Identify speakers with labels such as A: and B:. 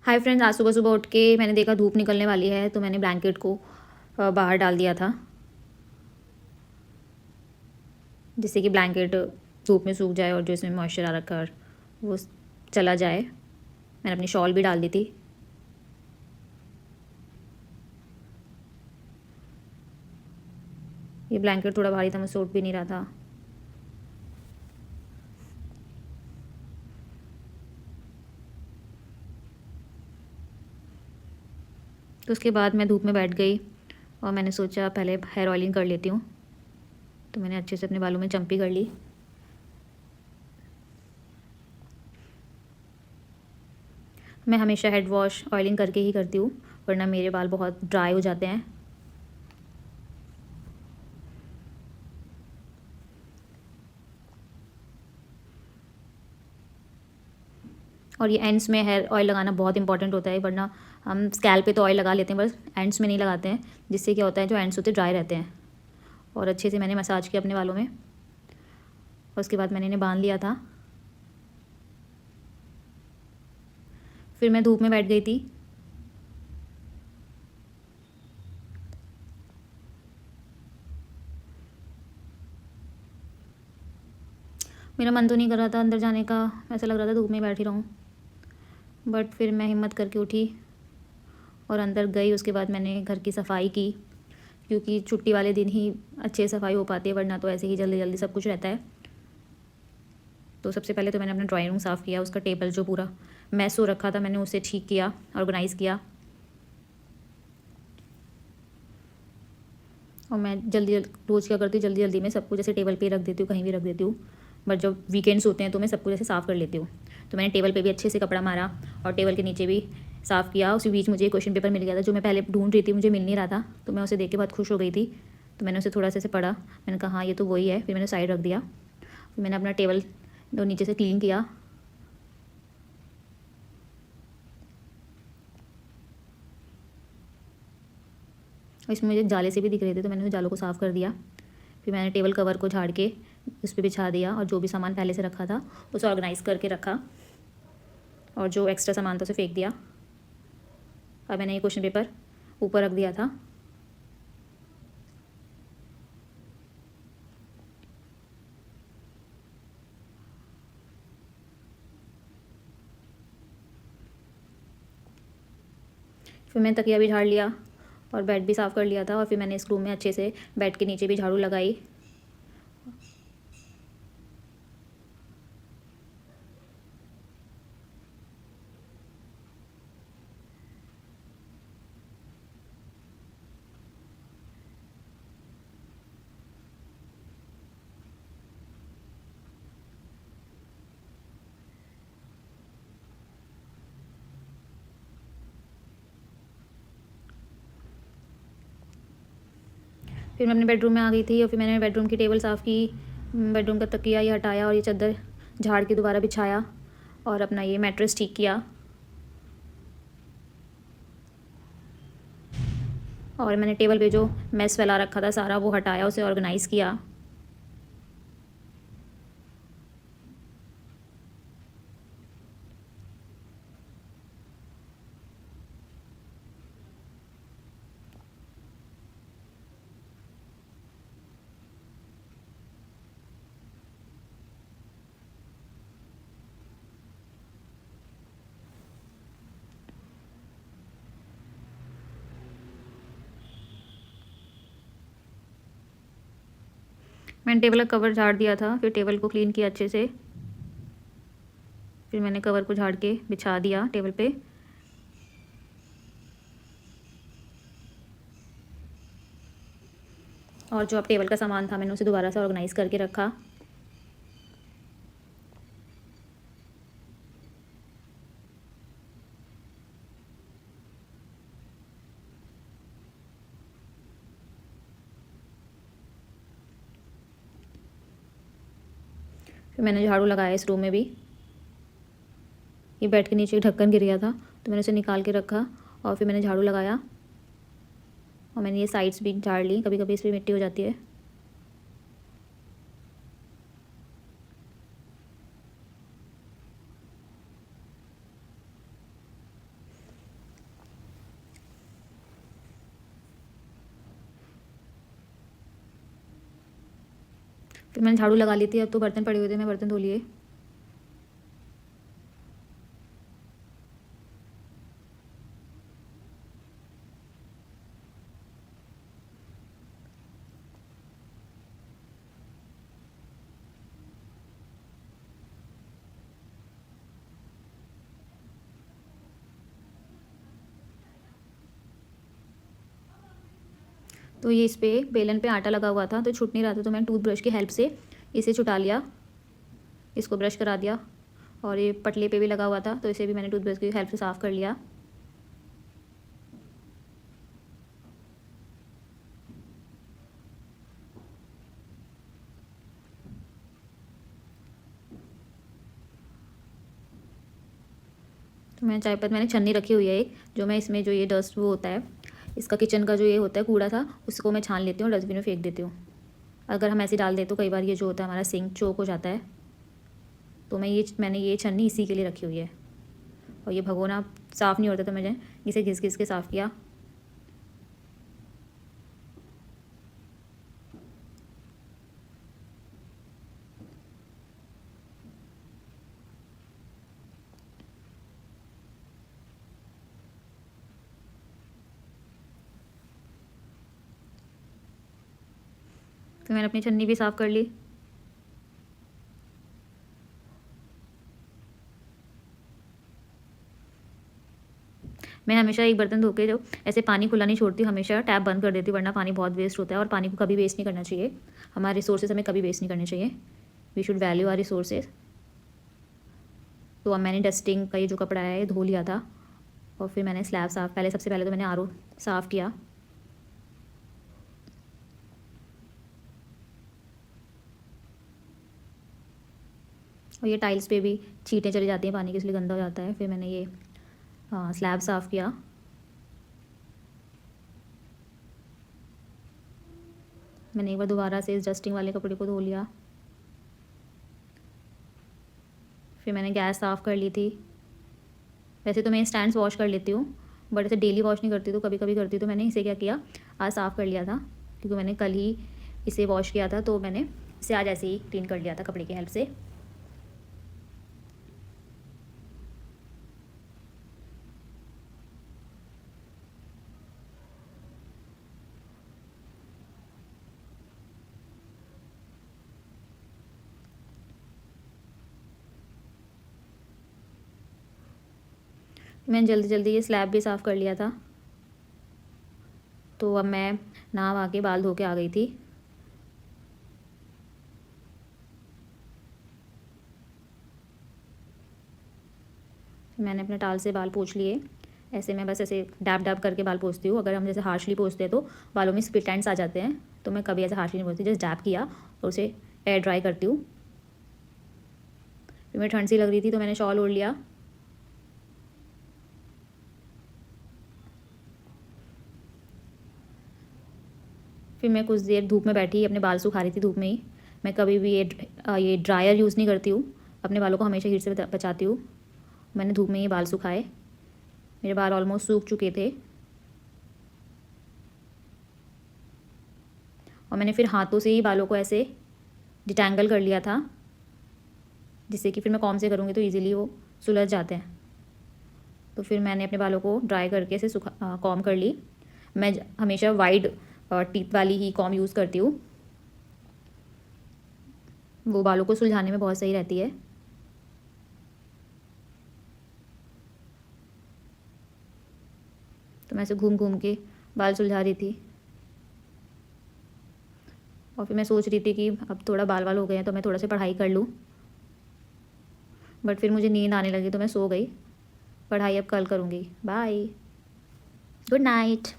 A: Hi friends, आज सुबह सुबह उठ के मैंने देखा धूप निकलने वाली है तो मैंने ब्लैंकेट को बाहर डाल दिया था, जिससे कि ब्लैंकेट धूप में सूख जाए और जो इसमें मॉइस्चर आ रखा है वो चला जाए। मैंने अपनी शॉल भी डाल दी थी। ये ब्लैंकेट थोड़ा भारी था, मुझे सूट भी नहीं रहा था। तो उसके बाद मैं धूप में बैठ गई और मैंने सोचा पहले हेयर ऑयलिंग कर लेती हूँ। तो मैंने अच्छे से अपने बालों में चम्पी कर ली। मैं हमेशा हेड वॉश ऑयलिंग करके ही करती हूँ, वरना मेरे बाल बहुत ड्राई हो जाते हैं। और ये एंड्स में हेयर ऑयल लगाना बहुत इंपॉर्टेंट होता है, वरना हम स्कैल्प पे तो ऑयल लगा लेते हैं, बस एंड्स में नहीं लगाते हैं, जिससे क्या होता है जो एंड्स होते हैं ड्राई रहते हैं। और अच्छे से मैंने मसाज किया अपने बालों में और उसके बाद मैंने इन्हें बांध लिया था। फिर मैं धूप में बैठ गई थी। मेरा मन तो नहीं कर रहा था अंदर जाने का, ऐसा लग रहा था धूप में बैठी रहूँ, बट फिर मैं हिम्मत करके उठी और अंदर गई। उसके बाद मैंने घर की सफाई की, क्योंकि छुट्टी वाले दिन ही अच्छे सफाई हो पाती है, वरना तो ऐसे ही जल्दी जल्दी सब कुछ रहता है। तो सबसे पहले तो मैंने अपना ड्राइंग रूम साफ़ किया, उसका टेबल जो पूरा मैस हो रखा था मैंने उसे ठीक किया, ऑर्गेनाइज़ किया। और मैं जल्दी रोज़ क्या करती हूँ, जल्दी जल्दी में सब कुछ जैसे टेबल पे रख देती हूँ, कहीं भी रख देती हूँ, बट जब वीकेंड्स होते हैं तो मैं सब कुछ ऐसे साफ़ कर लेती हूँ। तो मैंने टेबल पे भी अच्छे से कपड़ा मारा और टेबल के नीचे भी साफ़ किया। उसी बीच मुझे एक क्वेश्चन पेपर मिल गया था जो मैं पहले ढूंढ रही थी, मुझे मिल नहीं रहा था, तो मैं उसे देख के बहुत खुश हो गई थी। तो मैंने उसे थोड़ा सा ऐसे पढ़ा, मैंने कहा हाँ ये तो वही है। फिर मैंने साइड रख दिया। फिर मैंने अपना टेबल तो नीचे से क्लीन किया। इसमें मुझे जाले से भी दिख रहे थे, तो मैंने उस जालों को साफ़ कर दिया। फिर मैंने टेबल कवर को झाड़ के उस पर बिछा दिया और जो भी सामान पहले से रखा था उसे ऑर्गेनाइज़ करके रखा और जो एक्स्ट्रा सामान था उसे फेंक दिया। अब मैंने ये क्वेश्चन पेपर ऊपर रख दिया था। फिर मैंने तकिया भी झाड़ लिया और बेड भी साफ़ कर लिया था। और फिर मैंने इस रूम में अच्छे से बेड के नीचे भी झाड़ू लगाई। फिर मैं अपने बेडरूम में आ गई थी और फिर मैंने बेडरूम की टेबल साफ़ की, बेडरूम का तकिया ये हटाया और ये चादर झाड़ के दोबारा बिछाया और अपना ये मैट्रेस ठीक किया। और मैंने टेबल पे जो मैस फैला रखा था सारा वो हटाया, उसे ऑर्गेनाइज़ किया। मैंने टेबल का कवर झाड़ दिया था, फिर टेबल को क्लीन किया अच्छे से। फिर मैंने कवर को झाड़ के बिछा दिया टेबल पे। और जो अब टेबल का सामान था मैंने उसे दोबारा से ऑर्गेनाइज़ करके रखा। फिर मैंने झाड़ू लगाया इस रूम में भी। ये बेड के नीचे ढक्कन गिर गया था तो मैंने उसे निकाल के रखा और फिर मैंने झाड़ू लगाया और मैंने ये साइड्स भी झाड़ ली, कभी कभी इस पर मिट्टी हो जाती है। फिर मैंने झाड़ू लगा ली थी, अब तो बर्तन पड़े हुए थे, मैं बर्तन धो लिए। तो ये इस पे बेलन पे आटा लगा हुआ था तो छूट नहीं रहा था, तो मैंने टूथब्रश की हेल्प से इसे छुटा लिया, इसको ब्रश करा दिया। और ये पटले पे भी लगा हुआ था तो इसे भी मैंने टूथब्रश की हेल्प से साफ़ कर लिया। तो मैं चाय पत्ती मैंने छन्नी रखी हुई है एक, जो मैं इसमें जो ये डस्ट वो होता है इसका किचन का जो ये होता है कूड़ा था उसको मैं छान लेती हूँ और डस्टबिन में फेंक देती हूँ। अगर हम ऐसे डाल दें तो कई बार ये जो होता है हमारा सिंक चोक हो जाता है, तो मैंने ये छन्नी इसी के लिए रखी हुई है। और ये भगोना साफ़ नहीं होता तो मैंने इसे घिस घिस के साफ़ किया। फिर मैंने अपनी छन्नी भी साफ़ कर ली। मैं हमेशा एक बर्तन धो के जो ऐसे पानी खुला नहीं छोड़ती हूँ, हमेशा टैप बंद कर देती हूँ, वरना पानी बहुत वेस्ट होता है और पानी को कभी वेस्ट नहीं करना चाहिए। हमारे रिसोर्सेज हमें कभी वेस्ट नहीं करने चाहिए। We should value our resources. तो अब मैंने डस्टिंग का ये जो कपड़ा है धो लिया था और फिर मैंने स्लैब सबसे पहले तो मैंने आरओ साफ़ किया। और ये टाइल्स पे भी छींटें चली जाती हैं पानी की, इसलिए गंदा हो जाता है। फिर मैंने ये स्लैब साफ़ किया। मैंने एक बार दोबारा से इस डस्टिंग वाले कपड़े को धो लिया। फिर मैंने गैस साफ़ कर ली थी। वैसे तो मैं स्टैंड्स वॉश कर लेती हूँ, बट ऐसे डेली वॉश नहीं करती, तो कभी कभी करती हूँ। तो मैंने इसे क्या किया, आज साफ़ कर लिया था क्योंकि मैंने कल ही इसे वॉश किया था, तो मैंने इसे आज ऐसे ही क्लीन कर लिया था कपड़े की हेल्प से। मैंने जल्दी जल्दी ये स्लैब भी साफ़ कर लिया था। तो अब मैं नहा के बाल धो के आ गई थी। मैंने अपने टाल से बाल पोंछ लिए। ऐसे मैं बस ऐसे डैब डैब करके बाल पोंछती हूँ। अगर हम जैसे हार्शली पोंछते हैं तो बालों में स्प्लिट एंड्स आ जाते हैं, तो मैं कभी ऐसे हार्शली नहीं पोंछती, जस्ट डैब किया और उसे एयर ड्राई करती हूँ। फिर मैं ठंड सी लग रही थी तो मैंने शॉल ओढ़ लिया। फिर मैं कुछ देर धूप में बैठी अपने बाल सुखा रही थी धूप में ही। मैं कभी भी ये ड्रायर यूज़ नहीं करती हूँ, अपने बालों को हमेशा हीट से बचाती हूँ। मैंने धूप में ही बाल सुखाए। मेरे बाल ऑलमोस्ट सूख चुके थे और मैंने फिर हाथों से ही बालों को ऐसे डिटैंगल कर लिया था, जिससे कि फिर मैं कॉम से करूँगी तो ईज़िली वो सुलझ जाते हैं। तो फिर मैंने अपने बालों को ड्राई करके ऐसे कॉम कर ली। मैं हमेशा वाइड टीथ वाली ही कॉम यूज़ करती हूँ, वो बालों को सुलझाने में बहुत सही रहती है। तो मैं ऐसे घूम घूम के बाल सुलझा रही थी और फिर मैं सोच रही थी कि अब थोड़ा बाल हो गए हैं तो मैं थोड़ा सा पढ़ाई कर लूँ, बट फिर मुझे नींद आने लगी तो मैं सो गई। पढ़ाई अब कल करूँगी। Bye, good night.